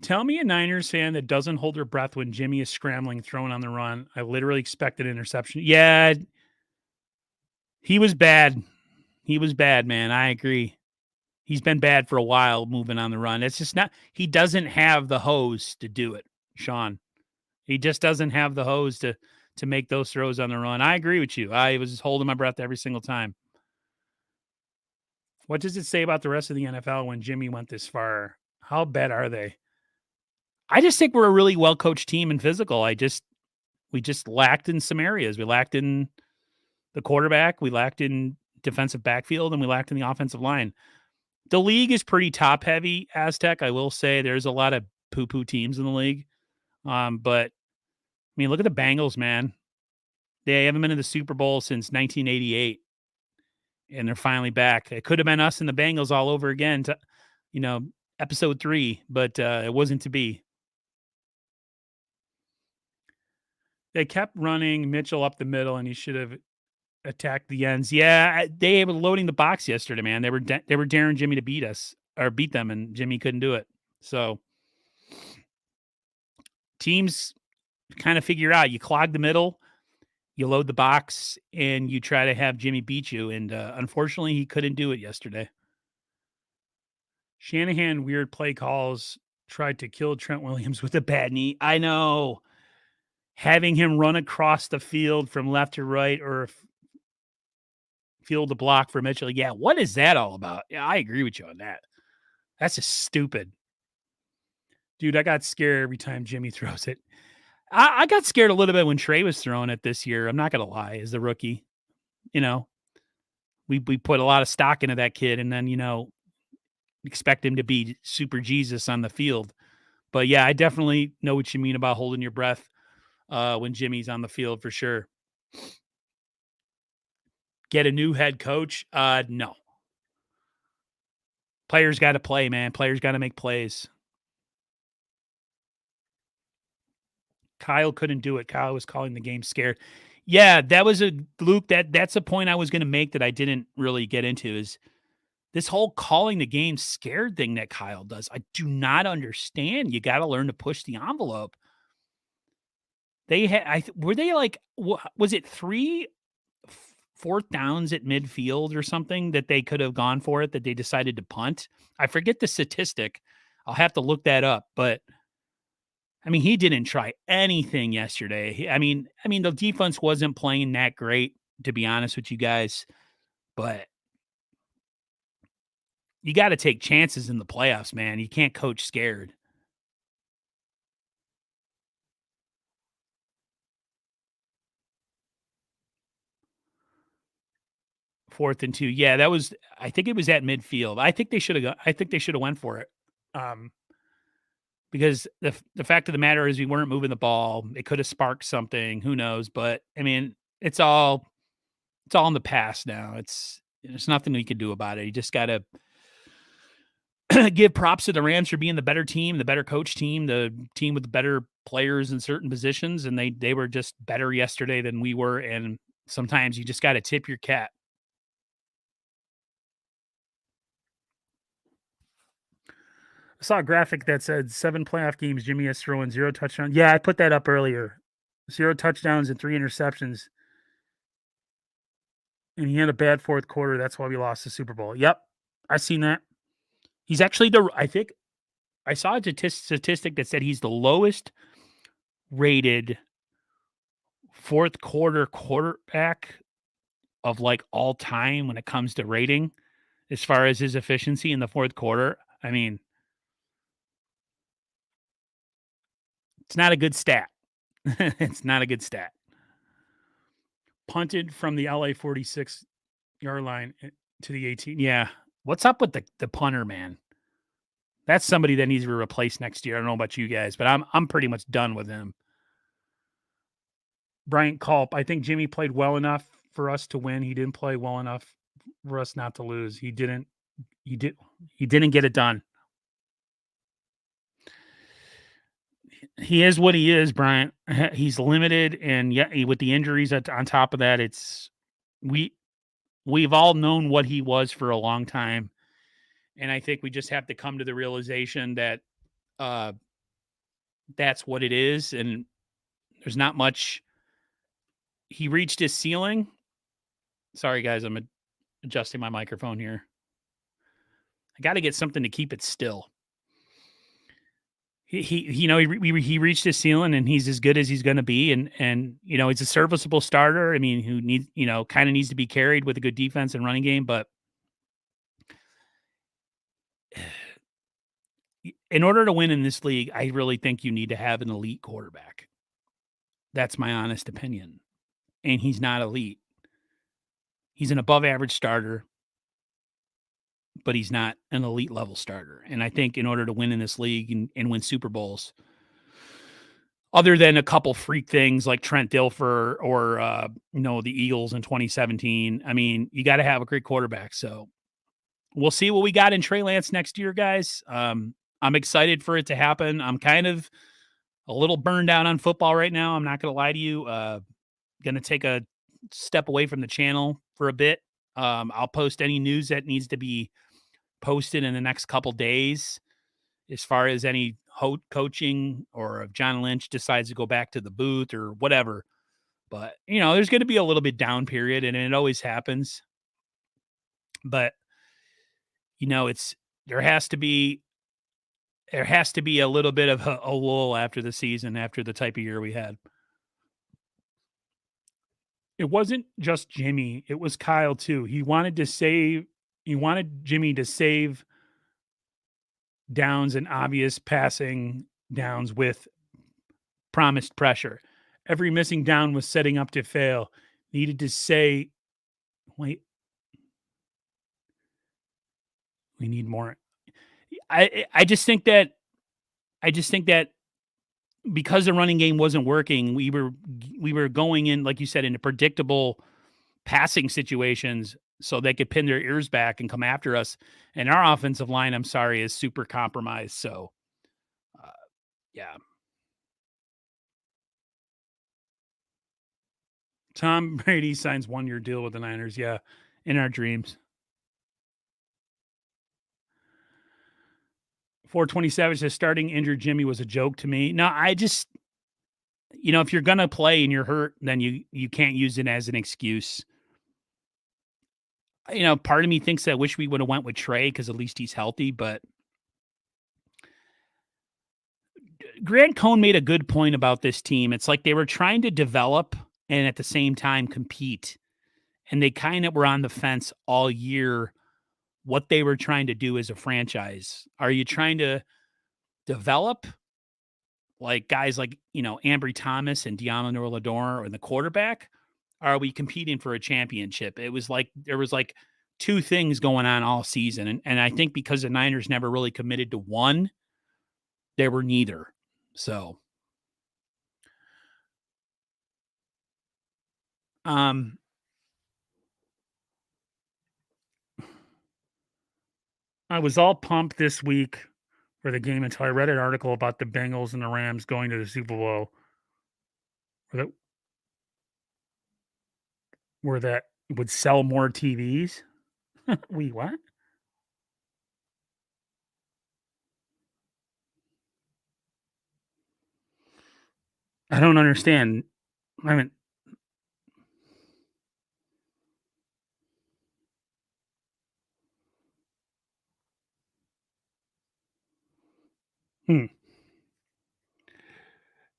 Tell me a Niners fan that doesn't hold their breath when Jimmy is scrambling, throwing on the run. I literally expected interception. Yeah, he was bad. He was bad, man. I agree. He's been bad for a while moving on the run. It's just not, he doesn't have the hose to do it, Sean. He just doesn't have the hose to make those throws on the run. I agree with you. I was holding my breath every single time. What does it say about the rest of the NFL when Jimmy went this far? How bad are they? I just think we're a really well coached team and physical. We just lacked in some areas. We lacked in the quarterback, we lacked in defensive backfield, and we lacked in the offensive line. The league is pretty top heavy, Aztec. I will say there's a lot of poo poo teams in the league. But I mean, look at the Bengals, man. They haven't been in the Super Bowl since 1988, and they're finally back. It could have been us and the Bengals all over again to, you know, episode 3, but it wasn't to be. They kept running Mitchell up the middle, and he should have attacked the ends. Yeah, they were loading the box yesterday, man. They were daring Jimmy to beat us or beat them, and Jimmy couldn't do it. So teams kind of figure out you clog the middle, you load the box, and you try to have Jimmy beat you. And unfortunately, he couldn't do it yesterday. Shanahan weird play calls, tried to kill Trent Williams with a bad knee. I know. Having him run across the field from left to right or field to block for Mitchell. Yeah, what is that all about? Yeah, I agree with you on that. That's just stupid. Dude, I got scared every time Jimmy throws it. I got scared a little bit when Trey was throwing it this year. I'm not gonna lie, as the rookie. You know, we put a lot of stock into that kid and then, expect him to be super Jesus on the field. But yeah, I definitely know what you mean about holding your breath when Jimmy's on the field for sure. Get a new head coach? No. Players got to play, man. Players got to make plays. Kyle couldn't do it. Kyle was calling the game scared. Yeah, that was a Luke. That's a point I was going to make that I didn't really get into is this whole calling the game scared thing that Kyle does. I do not understand. You got to learn to push the envelope. They had, were they like, was it 4th downs at midfield or something that they could have gone for it that they decided to punt? I forget the statistic. I'll have to look that up, but I mean, he didn't try anything yesterday. I mean, the defense wasn't playing that great, to be honest with you guys, but you got to take chances in the playoffs, man. You can't coach scared. 4th and 2. Yeah, that was. I think it was at midfield. I think they should have. I think they should have went for it. Because the fact of the matter is we weren't moving the ball. It could have sparked something. Who knows? But I mean, it's all in the past now. There's nothing we can do about it. You just got to give props to the Rams for being the better team, the better coach team, the team with the better players in certain positions, and they were just better yesterday than we were. And sometimes you just got to tip your cap. I saw a graphic that said 7 playoff games Jimmy has thrown 0 touchdowns. Yeah, I put that up earlier. 0 touchdowns and 3 interceptions. And he had a bad fourth quarter. That's why we lost the Super Bowl. Yep, I seen that. He's actually I think I saw a statistic that said he's the lowest rated fourth quarter quarterback of like all time when it comes to rating as far as his efficiency in the fourth quarter. I mean, it's not a good stat. It's not a good stat. Punted from the LA 46-yard line to the 18. Yeah. What's up with the punter, man? That's somebody that needs to be replaced next year. I don't know about you guys, but I'm pretty much done with him. Bryant Culp, I think Jimmy played well enough for us to win. He didn't play well enough for us not to lose. He didn't get it done. He is what he is, Bryant. He's limited, and yeah, with the injuries on top of that, we've all known what he was for a long time, and I think we just have to come to the realization that that's what it is, and there's not much. He reached his ceiling. Sorry, guys, I'm adjusting my microphone here. I got to get something to keep it still. He reached his ceiling, and he's as good as he's going to be, and he's a serviceable starter. I mean, who needs kind of needs to be carried with a good defense and running game, but in order to win in this league, I really think you need to have an elite quarterback. That's my honest opinion, and he's not elite. He's an above average starter, but he's not an elite level starter. And I think in order to win in this league and win Super Bowls, other than a couple freak things like Trent Dilfer or the Eagles in 2017, I mean, you got to have a great quarterback. So we'll see what we got in Trey Lance next year, guys. I'm excited for it to happen. I'm kind of a little burned out on football right now. I'm not going to lie to you. Going to take a step away from the channel for a bit. I'll post any news that needs to be posted in the next couple days as far as any coaching or if John Lynch decides to go back to the booth or whatever. But, there's going to be a little bit down period, and it always happens. But, there has to be a little bit of a lull after the season, after the type of year we had. It wasn't just Jimmy. It was Kyle too. He wanted Jimmy to save downs and obvious passing downs with promised pressure. Every missing down was setting up to fail. Needed to say, wait, we need more. I just think that because the running game wasn't working, we were going in, like you said, into predictable passing situations so they could pin their ears back and come after us. And our offensive line, I'm sorry, is super compromised. So, yeah. Tom Brady signs 1-year deal with the Niners. Yeah, in our dreams. 427 says starting injured Jimmy was a joke to me. No, I just, if you're going to play and you're hurt, then you can't use it as an excuse. Part of me thinks I wish we would have went with Trey because at least he's healthy, but Grant Cohn made a good point about this team. It's like they were trying to develop and at the same time compete. And they kind of were on the fence all year what they were trying to do as a franchise. Are you trying to develop like guys like, Ambry Thomas and Deommodore Lenoir or the quarterback? are we competing for a championship? It was like there was like two things going on all season. And I think because the Niners never really committed to one, they were neither. So um I was all pumped this week for the game until I read an article about the Bengals and the Rams going to the Super Bowl where that would sell more TVs. Wait, what? I don't understand. I mean, hmm.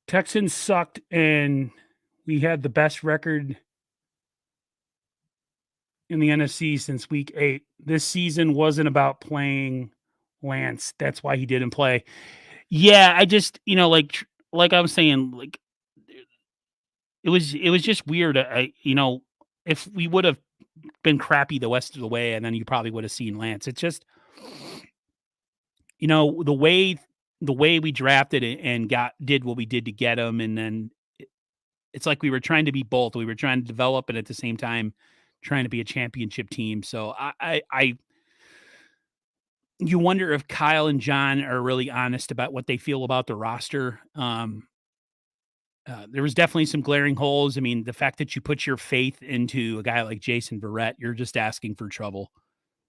Texans sucked and we had the best record in the NFC since week 8. This season wasn't about playing Lance. That's why he didn't play. Yeah, I just, like I was saying, like it was just weird. If we would have been crappy the rest of the way, and then you probably would have seen Lance. It's just, the way we drafted it and did what we did to get him, and then it's like we were trying to be both. We were trying to develop and at the same time trying to be a championship team. So you wonder if Kyle and John are really honest about what they feel about the roster. There was definitely some glaring holes. I mean, the fact that you put your faith into a guy like Jason Verrett, you're just asking for trouble.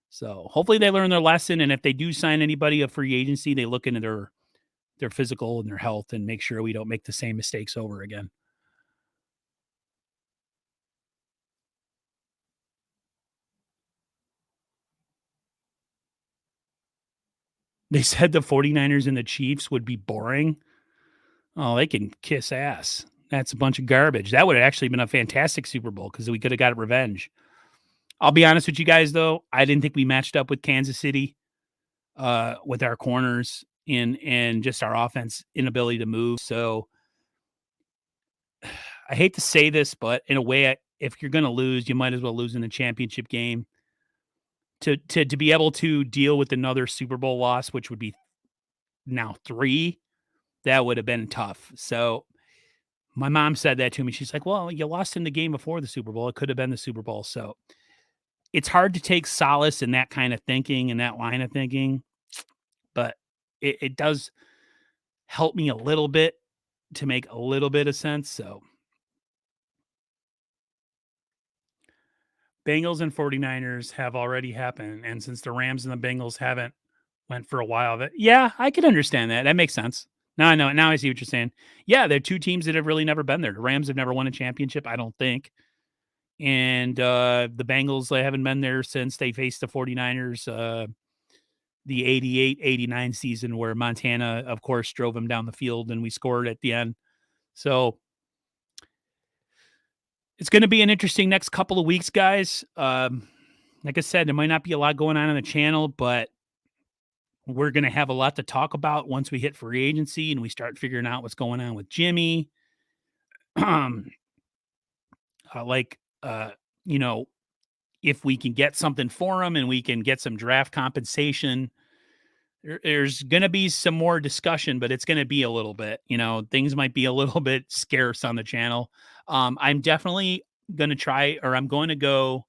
So hopefully they learn their lesson, and if they do sign anybody a free agency, they look into their physical and their health and make sure we don't make the same mistakes over again. They said the 49ers and the Chiefs would be boring. Oh, they can kiss ass. That's a bunch of garbage. That would have actually been a fantastic Super Bowl because we could have got revenge. I'll be honest with you guys, though. I didn't think we matched up with Kansas City with our corners and just our offense inability to move. So I hate to say this, but in a way, if you're going to lose, you might as well lose in the championship game. To be able to deal with another Super Bowl loss, which would be now 3, that would have been tough. So my mom said that to me. She's like, "Well, you lost in the game before the Super Bowl. It could have been the Super Bowl." So it's hard to take solace in that kind of thinking and that line of thinking, but it does help me a little bit to make a little bit of sense. So Bengals and 49ers have already happened. And since the Rams and the Bengals haven't went for a while, yeah, I can understand that. That makes sense. Now I know. Now I see what you're saying. Yeah, they're two teams that have really never been there. The Rams have never won a championship, I don't think. And the Bengals, they haven't been there since they faced the 49ers, the 88-89 season where Montana, of course, drove them down the field and we scored at the end. So it's going to be an interesting next couple of weeks, guys. Like I said, there might not be a lot going on the channel, but we're going to have a lot to talk about once we hit free agency and we start figuring out what's going on with Jimmy. Like, you know, if we can get something for him and we can get some draft compensation, there's going to be some more discussion, but it's going to be a little bit, things might be a little bit scarce on the channel. I'm definitely going to try, or I'm going to go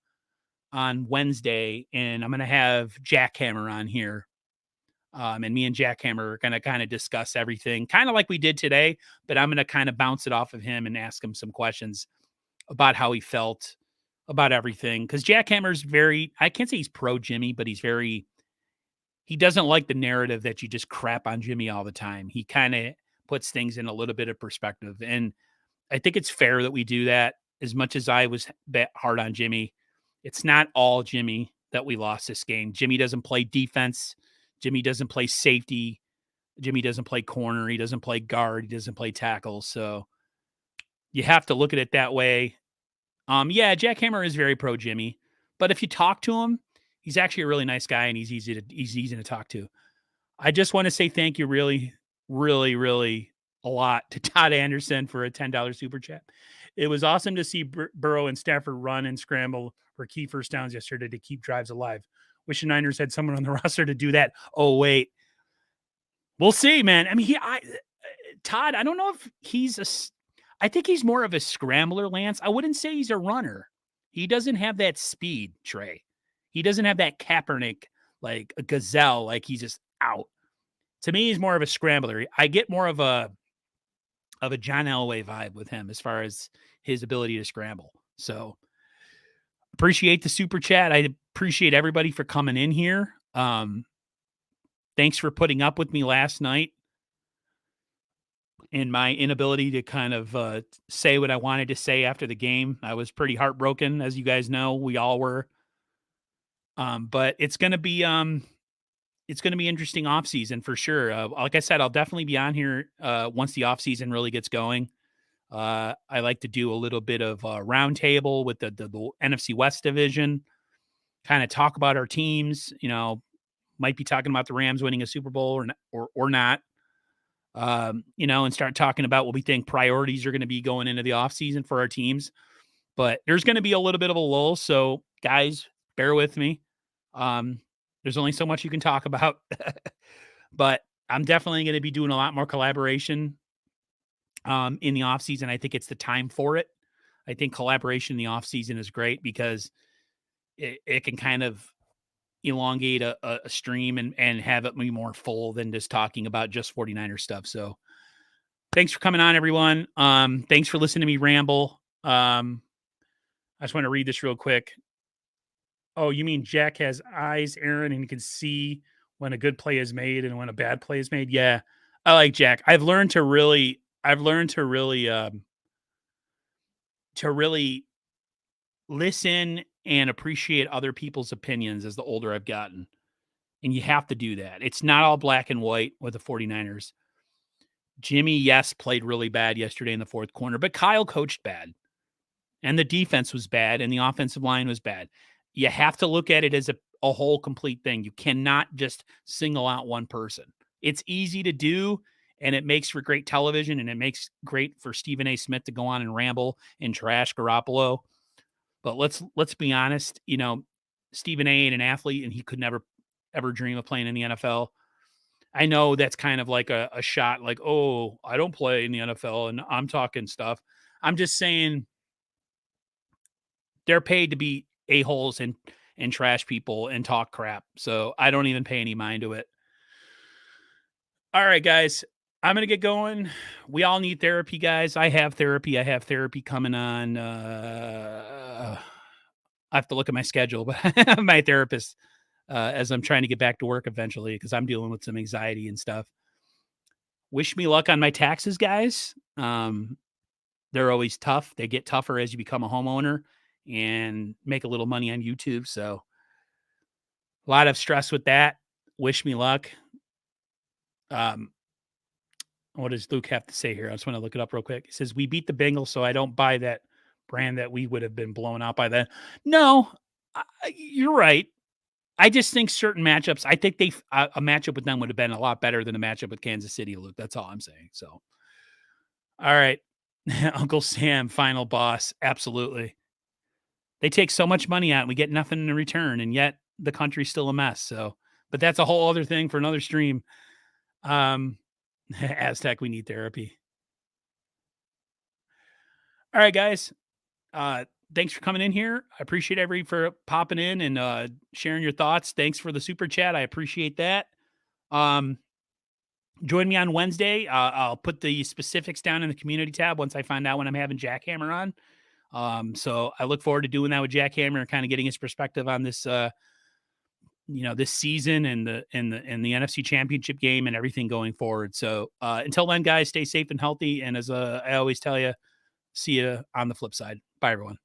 on Wednesday and I'm going to have Jackhammer on here. And me and Jackhammer are going to kind of discuss everything kind of like we did today, but I'm going to kind of bounce it off of him and ask him some questions about how he felt about everything. Cause Jackhammer's I can't say he's pro Jimmy, but he doesn't like the narrative that you just crap on Jimmy all the time. He kind of puts things in a little bit of perspective. And I think it's fair that we do that. As much as I was hard on Jimmy, it's not all Jimmy that we lost this game. Jimmy doesn't play defense. Jimmy doesn't play safety. Jimmy doesn't play corner. He doesn't play guard. He doesn't play tackle. So you have to look at it that way. Yeah, Jackhammer is very pro Jimmy, but if you talk to him, he's actually a really nice guy and he's easy to talk to. I just want to say thank you really, really, really a lot to Todd Anderson for a $10 super chat. It was awesome to see Burrow and Stafford run and scramble for key first downs yesterday to keep drives alive. Wish the Niners had someone on the roster to do that. Oh, wait. We'll see, man. I mean, Todd, I don't know if I think he's more of a scrambler, Lance. I wouldn't say he's a runner. He doesn't have that speed, Trey. He doesn't have that Kaepernick, like a gazelle, like he's just out. To me, he's more of a scrambler. I get more of a John Elway vibe with him as far as his ability to scramble. So appreciate the super chat. I appreciate everybody for coming in here. Thanks for putting up with me last night and my inability to kind of say what I wanted to say after the game. I was pretty heartbroken, as you guys know. We all were. But it's going to be interesting off season for sure. Like I said, I'll definitely be on here once the off season really gets going. I like to do a little bit of roundtable with the NFC West division, kind of talk about our teams. Might be talking about the Rams winning a Super Bowl or not. And start talking about what we think priorities are going to be going into the offseason for our teams. But there's going to be a little bit of a lull. So, guys, bear with me. There's only so much you can talk about. But I'm definitely going to be doing a lot more collaboration in the offseason. I think it's the time for it. I think collaboration in the offseason is great because it can kind of elongate a stream and have it be more full than just talking about just 49er stuff. So thanks for coming on, everyone. Thanks for listening to me ramble. I just want to read this real quick. Oh, you mean Jack has eyes, Aaron, and he can see when a good play is made and when a bad play is made? Yeah, I like Jack. I've learned to really listen and appreciate other people's opinions as the older I've gotten. And you have to do that. It's not all black and white with the 49ers. Jimmy, yes, played really bad yesterday in the fourth quarter, but Kyle coached bad. And the defense was bad, and the offensive line was bad. You have to look at it as a whole complete thing. You cannot just single out one person. It's easy to do, and it makes for great television, and it makes great for Stephen A. Smith to go on and ramble and trash Garoppolo. But let's be honest. Stephen A. ain't an athlete, and he could never ever dream of playing in the NFL. I know that's kind of like a shot, like, oh, I don't play in the NFL, and I'm talking stuff. I'm just saying they're paid to be a-holes and trash people and talk crap. So I don't even pay any mind to it. All right, guys, I'm going to get going. We all need therapy, guys. I have therapy. I have therapy coming on. I have to look at my schedule, but my therapist, as I'm trying to get back to work eventually, because I'm dealing with some anxiety and stuff. Wish me luck on my taxes, guys. They're always tough. They get tougher as you become a homeowner and make a little money on YouTube. So a lot of stress with that. Wish me luck. What does Luke have to say here? I just want to look it up real quick. It says, we beat the Bengals, so I don't buy that brand that we would have been blown out by then. No, you're right. I just think certain matchups, I think a matchup with them would have been a lot better than a matchup with Kansas City, Luke. That's all I'm saying. So, all right. Uncle Sam, final boss. Absolutely. They take so much money out and we get nothing in return, and yet the country's still a mess. So, but that's a whole other thing for another stream. Aztec, we need therapy. All right, guys. Thanks for coming in here. I appreciate everybody for popping in and sharing your thoughts. Thanks for the super chat. I appreciate that. Join me on Wednesday. I'll put the specifics down in the community tab once I find out when I'm having Jackhammer on. So I look forward to doing that with Jackhammer and kind of getting his perspective on this, this season and the NFC Championship game and everything going forward. So until then, guys, stay safe and healthy. And as I always tell you, see you on the flip side. Bye, everyone.